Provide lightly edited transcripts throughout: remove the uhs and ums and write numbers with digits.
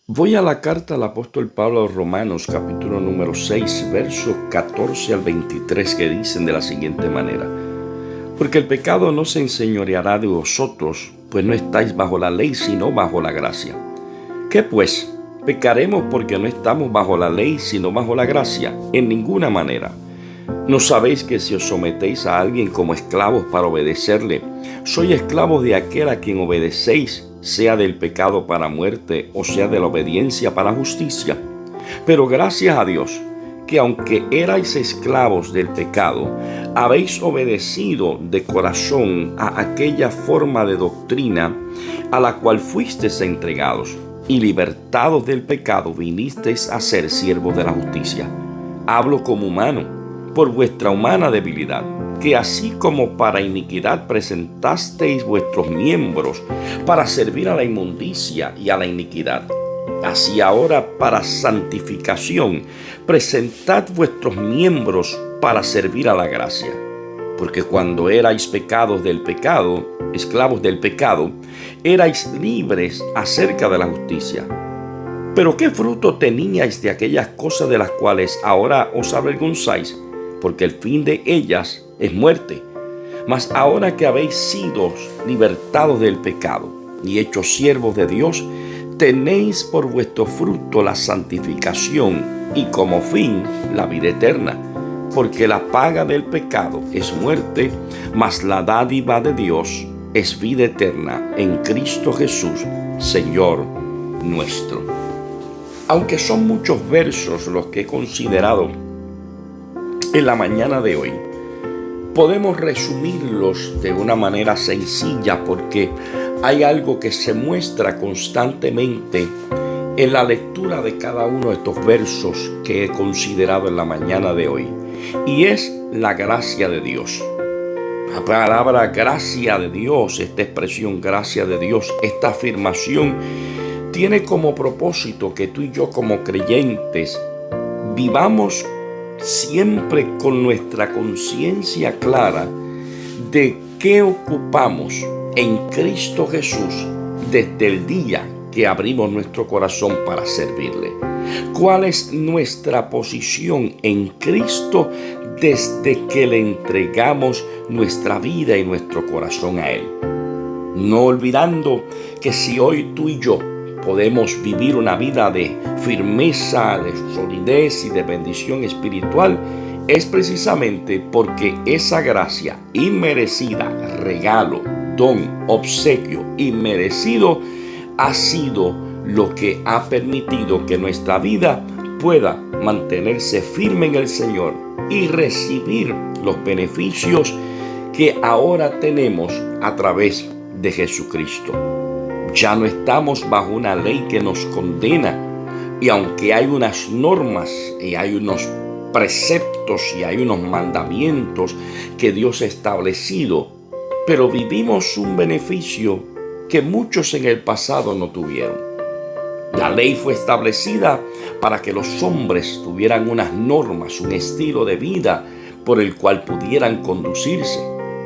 Voy a la carta al apóstol Pablo a los Romanos, capítulo número 6, versos 14 al 23, que dicen de la siguiente manera: Porque el pecado no se enseñoreará de vosotros, pues no estáis bajo la ley, sino bajo la gracia. ¿Qué pues? ¿Pecaremos porque no estamos bajo la ley, sino bajo la gracia? En ninguna manera. ¿No sabéis que si os sometéis a alguien como esclavos para obedecerle, sois esclavos de aquel a quien obedecéis, sea del pecado para muerte o sea de la obediencia para justicia? Pero gracias a Dios, que aunque erais esclavos del pecado, habéis obedecido de corazón a aquella forma de doctrina a la cual fuisteis entregados, y libertados del pecado vinisteis a ser siervos de la justicia. Hablo como humano, por vuestra humana debilidad, que así como para iniquidad presentasteis vuestros miembros para servir a la inmundicia y a la iniquidad, así ahora para santificación presentad vuestros miembros para servir a la gracia. Porque cuando erais pecados del pecado, esclavos del pecado, erais libres acerca de la justicia. Pero ¿qué fruto teníais de aquellas cosas de las cuales ahora os avergonzáis? Porque el fin de ellas es muerte. Mas ahora que habéis sido libertados del pecado y hechos siervos de Dios, tenéis por vuestro fruto la santificación y como fin la vida eterna. Porque la paga del pecado es muerte, mas la dádiva de Dios es vida eterna en Cristo Jesús, Señor nuestro. Aunque son muchos versos los que he considerado en la mañana de hoy, podemos resumirlos de una manera sencilla porque hay algo que se muestra constantemente en la lectura de cada uno de estos versos que he considerado en la mañana de hoy, y es la gracia de Dios. La palabra gracia de Dios, esta expresión gracia de Dios, esta afirmación tiene como propósito que tú y yo como creyentes vivamos siempre con nuestra conciencia clara de qué ocupamos en Cristo Jesús desde el día que abrimos nuestro corazón para servirle. ¿Cuál es nuestra posición en Cristo desde que le entregamos nuestra vida y nuestro corazón a Él? No olvidando que si hoy tú y yo podemos vivir una vida de firmeza, de solidez y de bendición espiritual, es precisamente porque esa gracia inmerecida, regalo, don, obsequio inmerecido, ha sido lo que ha permitido que nuestra vida pueda mantenerse firme en el Señor y recibir los beneficios que ahora tenemos a través de Jesucristo. Ya no estamos bajo una ley que nos condena, y aunque hay unas normas y hay unos preceptos y hay unos mandamientos que Dios ha establecido, pero vivimos un beneficio que muchos en el pasado no tuvieron. La ley fue establecida para que los hombres tuvieran unas normas, un estilo de vida por el cual pudieran conducirse.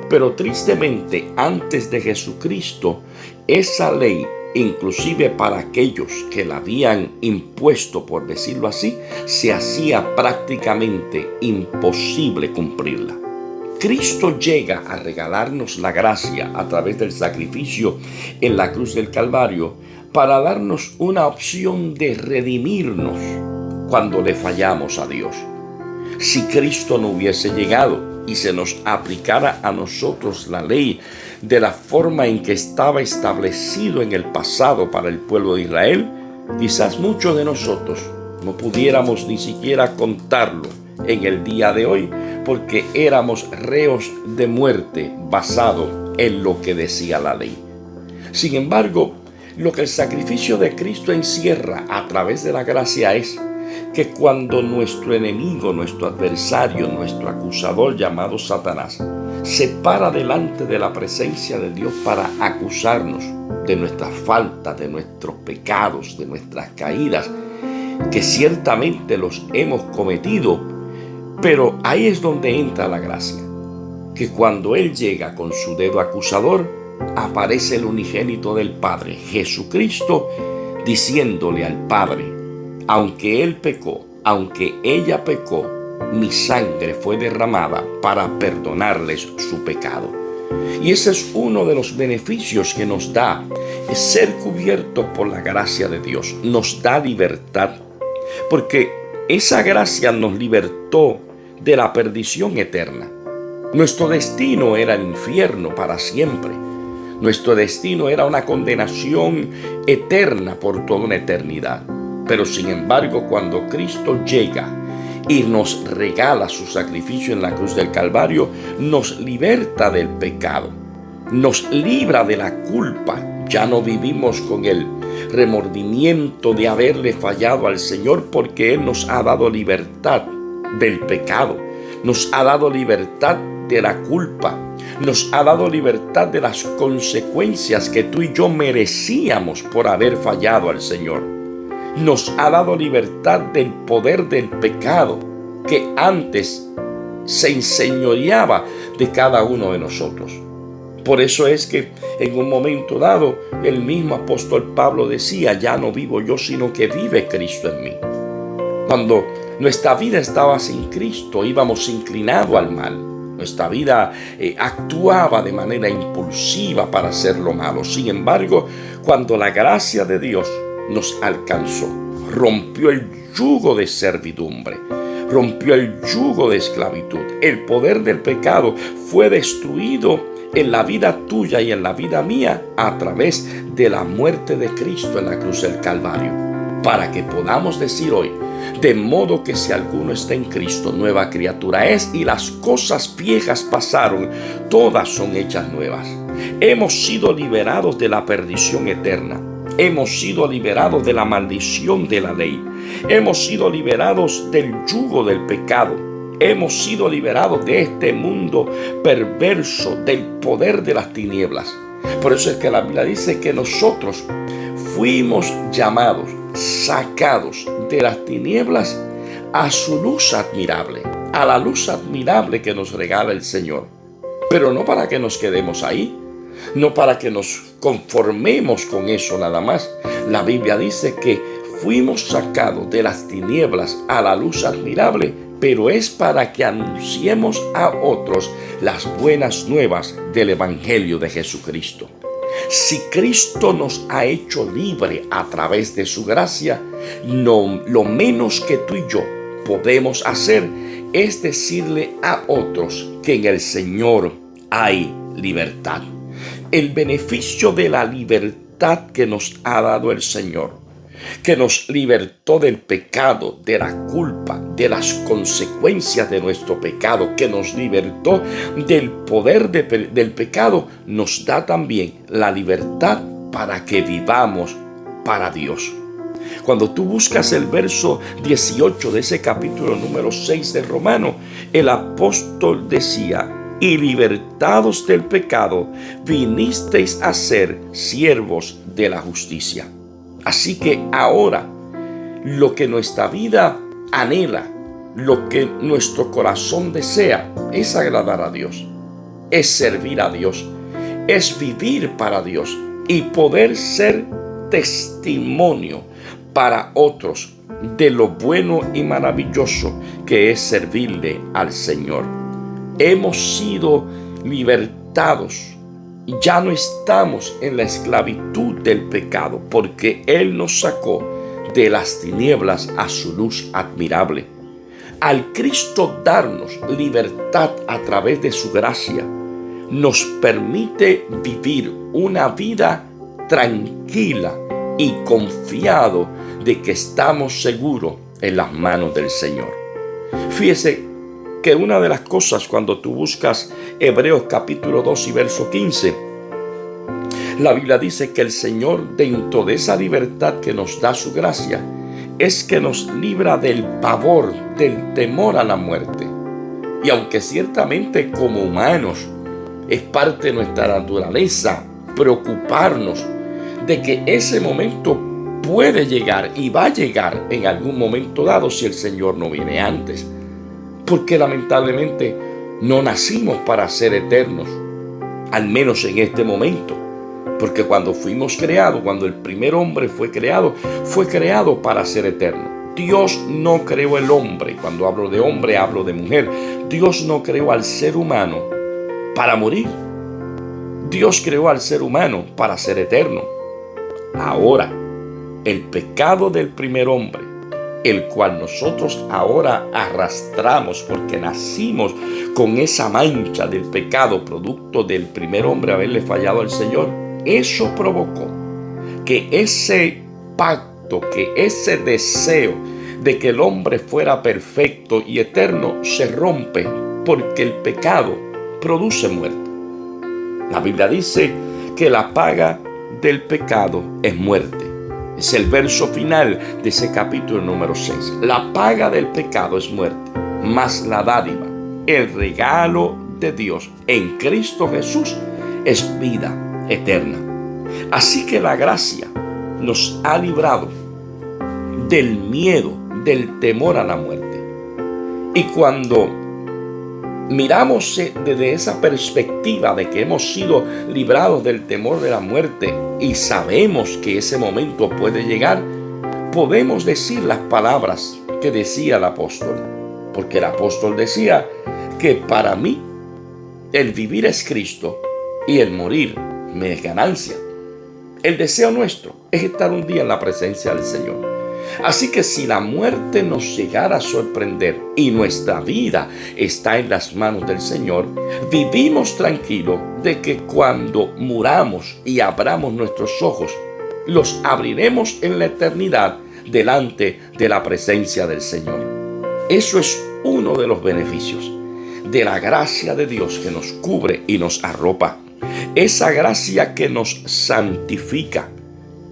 Pero tristemente, antes de Jesucristo, esa ley, inclusive para aquellos que la habían impuesto, por decirlo así, se hacía prácticamente imposible cumplirla. Cristo llega a regalarnos la gracia a través del sacrificio en la cruz del Calvario para darnos una opción de redimirnos cuando le fallamos a Dios. Si Cristo no hubiese llegado y se nos aplicara a nosotros la ley de la forma en que estaba establecido en el pasado para el pueblo de Israel, quizás muchos de nosotros no pudiéramos ni siquiera contarlo en el día de hoy, porque éramos reos de muerte basado en lo que decía la ley. Sin embargo, lo que el sacrificio de Cristo encierra a través de la gracia es que cuando nuestro enemigo, nuestro adversario, nuestro acusador llamado Satanás, se para delante de la presencia de Dios para acusarnos de nuestras faltas, de nuestros pecados, de nuestras caídas, que ciertamente los hemos cometido, pero ahí es donde entra la gracia, que cuando Él llega con su dedo acusador, aparece el unigénito del Padre, Jesucristo, diciéndole al Padre: aunque él pecó, aunque ella pecó, mi sangre fue derramada para perdonarles su pecado. Y ese es uno de los beneficios que nos da, es ser cubiertos por la gracia de Dios. Nos da libertad, porque esa gracia nos libertó de la perdición eterna. Nuestro destino era el infierno para siempre. Nuestro destino era una condenación eterna por toda una eternidad. Pero sin embargo, cuando Cristo llega y nos regala su sacrificio en la cruz del Calvario, nos liberta del pecado, nos libra de la culpa. Ya no vivimos con el remordimiento de haberle fallado al Señor, porque Él nos ha dado libertad del pecado, nos ha dado libertad de la culpa, nos ha dado libertad de las consecuencias que tú y yo merecíamos por haber fallado al Señor. Nos ha dado libertad del poder del pecado que antes se enseñoreaba de cada uno de nosotros. Por eso es que en un momento dado el mismo apóstol Pablo decía: ya no vivo yo, sino que vive Cristo en mí. Cuando nuestra vida estaba sin Cristo, íbamos inclinados al mal. Nuestra vida actuaba de manera impulsiva para hacer lo malo. Sin embargo, cuando la gracia de Dios nos alcanzó, rompió el yugo de servidumbre, rompió el yugo de esclavitud. El poder del pecado fue destruido en la vida tuya y en la vida mía a través de la muerte de Cristo en la cruz del Calvario, para que podamos decir hoy: de modo que si alguno está en Cristo, nueva criatura es, y las cosas viejas pasaron, todas son hechas nuevas. Hemos sido liberados de la perdición eterna. Hemos sido liberados de la maldición de la ley. Hemos sido liberados del yugo del pecado. Hemos sido liberados de este mundo perverso, del poder de las tinieblas. Por eso es que la Biblia dice que nosotros fuimos llamados, sacados de las tinieblas a su luz admirable, a la luz admirable que nos regala el Señor. Pero no para que nos quedemos ahí, no para que nos conformemos con eso nada más. La Biblia dice que fuimos sacados de las tinieblas a la luz admirable, pero es para que anunciemos a otros las buenas nuevas del Evangelio de Jesucristo. Si Cristo nos ha hecho libre a través de su gracia, lo menos que tú y yo podemos hacer es decirle a otros que en el Señor hay libertad. El beneficio de la libertad que nos ha dado el Señor, que nos libertó del pecado, de la culpa, de las consecuencias de nuestro pecado, que nos libertó del poder del pecado, nos da también la libertad para que vivamos para Dios. Cuando tú buscas el verso 18 de ese capítulo número 6 de Romanos, el apóstol decía: y libertados del pecado, vinisteis a ser siervos de la justicia. Así que ahora, lo que nuestra vida anhela, lo que nuestro corazón desea, es agradar a Dios, es servir a Dios, es vivir para Dios y poder ser testimonio para otros de lo bueno y maravilloso que es servirle al Señor. Hemos sido libertados. Ya no estamos en la esclavitud del pecado, porque Él nos sacó de las tinieblas a su luz admirable. Al Cristo darnos libertad a través de su gracia, nos permite vivir una vida tranquila y confiado de que estamos seguros en las manos del Señor. Fíjese que una de las cosas, cuando tú buscas Hebreos capítulo 2 y verso 15, la Biblia dice que el Señor, dentro de esa libertad que nos da su gracia, es que nos libra del pavor, del temor a la muerte. Y aunque ciertamente como humanos es parte de nuestra naturaleza preocuparnos de que ese momento puede llegar y va a llegar en algún momento dado si el Señor no viene antes, porque lamentablemente no nacimos para ser eternos, al menos en este momento. Porque cuando fuimos creados, cuando el primer hombre fue creado para ser eterno. Dios no creó el hombre. Cuando hablo de hombre, hablo de mujer. Dios no creó al ser humano para morir. Dios creó al ser humano para ser eterno. Ahora, el pecado del primer hombre, el cual nosotros ahora arrastramos porque nacimos con esa mancha del pecado, producto del primer hombre haberle fallado al Señor, eso provocó que ese pacto, que ese deseo de que el hombre fuera perfecto y eterno se rompe, porque el pecado produce muerte. La Biblia dice que la paga del pecado es muerte. Es el verso final de ese capítulo número 6. La paga del pecado es muerte, mas la dádiva, el regalo de Dios en Cristo Jesús es vida eterna. Así que la gracia nos ha librado del miedo, del temor a la muerte. Y cuando miramos desde esa perspectiva de que hemos sido librados del temor de la muerte y sabemos que ese momento puede llegar, podemos decir las palabras que decía el apóstol. Porque el apóstol decía que para mí el vivir es Cristo y el morir me es ganancia. El deseo nuestro es estar un día en la presencia del Señor. Así que si la muerte nos llegara a sorprender y nuestra vida está en las manos del Señor, vivimos tranquilos de que cuando muramos y abramos nuestros ojos, los abriremos en la eternidad delante de la presencia del Señor. Eso es uno de los beneficios de la gracia de Dios que nos cubre y nos arropa. Esa gracia que nos santifica.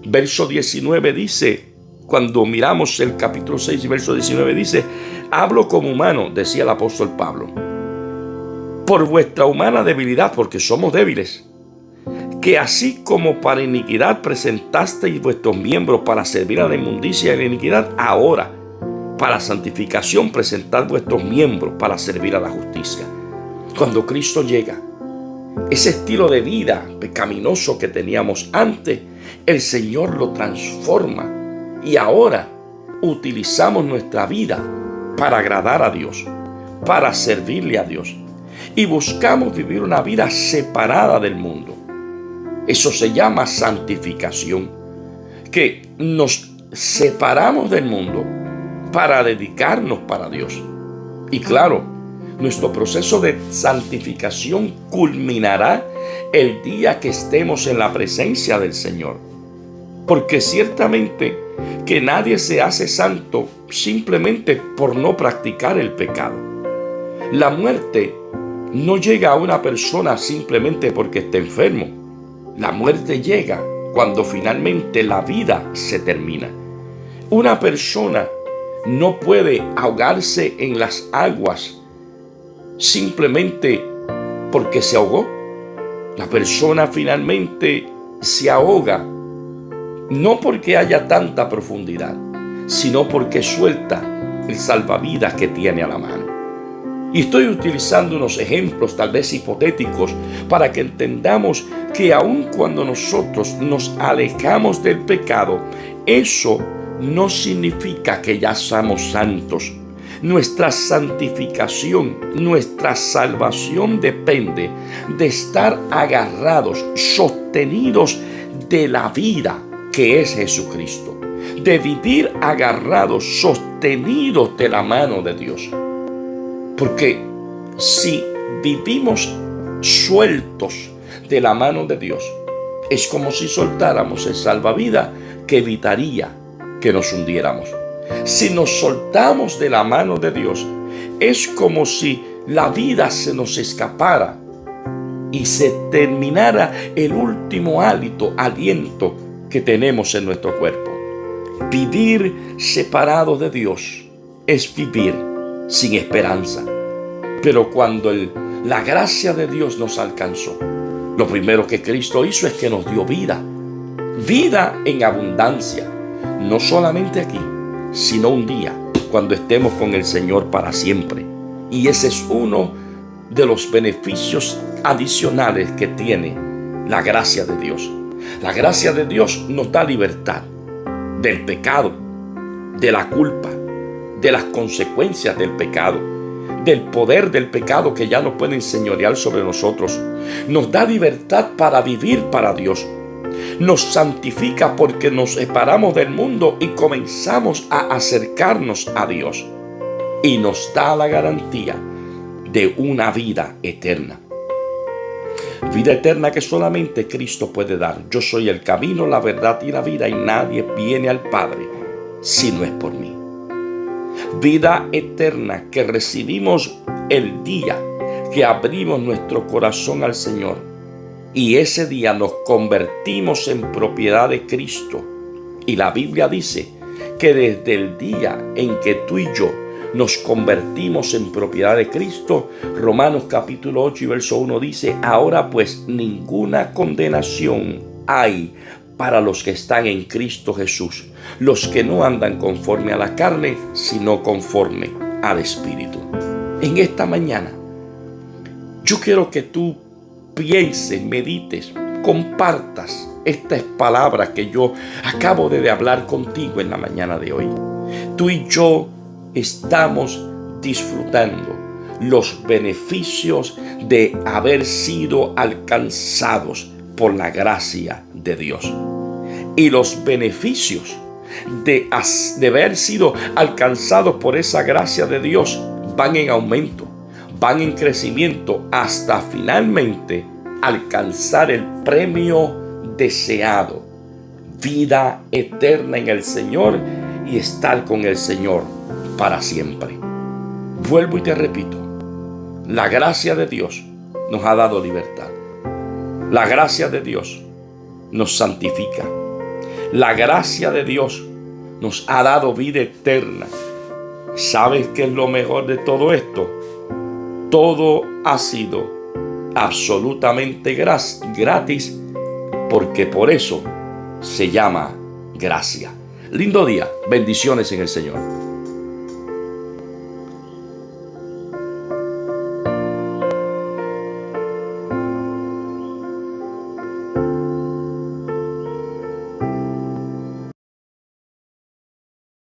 Verso 19 dice, cuando miramos el capítulo 6 y verso 19 dice, hablo como humano, decía el apóstol Pablo, por vuestra humana debilidad, porque somos débiles, que así como para iniquidad presentasteis vuestros miembros para servir a la inmundicia y a la iniquidad, ahora para santificación presentad vuestros miembros para servir a la justicia. Cuando Cristo llega, ese estilo de vida pecaminoso que teníamos antes, el Señor lo transforma. Y ahora utilizamos nuestra vida para agradar a Dios, para servirle a Dios. Y buscamos vivir una vida separada del mundo. Eso se llama santificación. Que nos separamos del mundo para dedicarnos para Dios. Y claro, nuestro proceso de santificación culminará el día que estemos en la presencia del Señor. Porque ciertamente que nadie se hace santo simplemente por no practicar el pecado. La muerte no llega a una persona simplemente porque está enfermo. La muerte llega cuando finalmente la vida se termina. Una persona no puede ahogarse en las aguas simplemente porque se ahogó. La persona finalmente se ahoga no porque haya tanta profundidad, sino porque suelta el salvavidas que tiene a la mano. Y estoy utilizando unos ejemplos tal vez hipotéticos para que entendamos que aun cuando nosotros nos alejamos del pecado, eso no significa que ya somos santos. Nuestra santificación, nuestra salvación depende de estar agarrados, sostenidos de la vida que es Jesucristo, de vivir agarrados, sostenidos de la mano de Dios. Porque si vivimos sueltos de la mano de Dios, es como si soltáramos el salvavidas que evitaría que nos hundiéramos. Si nos soltamos de la mano de Dios, es como si la vida se nos escapara y se terminara el último aliento que tenemos en nuestro cuerpo. Vivir separado de Dios es vivir sin esperanza. Pero cuando la gracia de Dios nos alcanzó, lo primero que Cristo hizo es que nos dio vida. Vida en abundancia. No solamente aquí, sino un día cuando estemos con el Señor para siempre. Y ese es uno de los beneficios adicionales que tiene la gracia de Dios. La gracia de Dios nos da libertad del pecado, de la culpa, de las consecuencias del pecado, del poder del pecado que ya no puede enseñorear sobre nosotros. Nos da libertad para vivir para Dios. Nos santifica porque nos separamos del mundo y comenzamos a acercarnos a Dios. Y nos da la garantía de una vida eterna. Vida eterna que solamente Cristo puede dar. Yo soy el camino, la verdad y la vida, y nadie viene al Padre si no es por mí. Vida eterna que recibimos el día que abrimos nuestro corazón al Señor. Y ese día nos convertimos en propiedad de Cristo. Y la Biblia dice que desde el día en que tú y yo nos convertimos en propiedad de Cristo, Romanos capítulo 8 y verso 1 dice: ahora pues ninguna condenación hay para los que están en Cristo Jesús, los que no andan conforme a la carne, sino conforme al Espíritu. En esta mañana, yo quiero que tú pienses, medites, compartas estas palabras que yo acabo de hablar contigo en la mañana de hoy. Tú y yo estamos disfrutando los beneficios de haber sido alcanzados por la gracia de Dios. Y los beneficios de haber sido alcanzados por esa gracia de Dios van en aumento, van en crecimiento hasta finalmente alcanzar el premio deseado, vida eterna en el Señor y estar con el Señor para siempre. Vuelvo y te repito, la gracia de Dios nos ha dado libertad. La gracia de Dios nos santifica. La gracia de Dios nos ha dado vida eterna. ¿Sabes qué es lo mejor de todo esto? Todo ha sido absolutamente gratis, porque por eso se llama gracia. Lindo día, bendiciones en el Señor.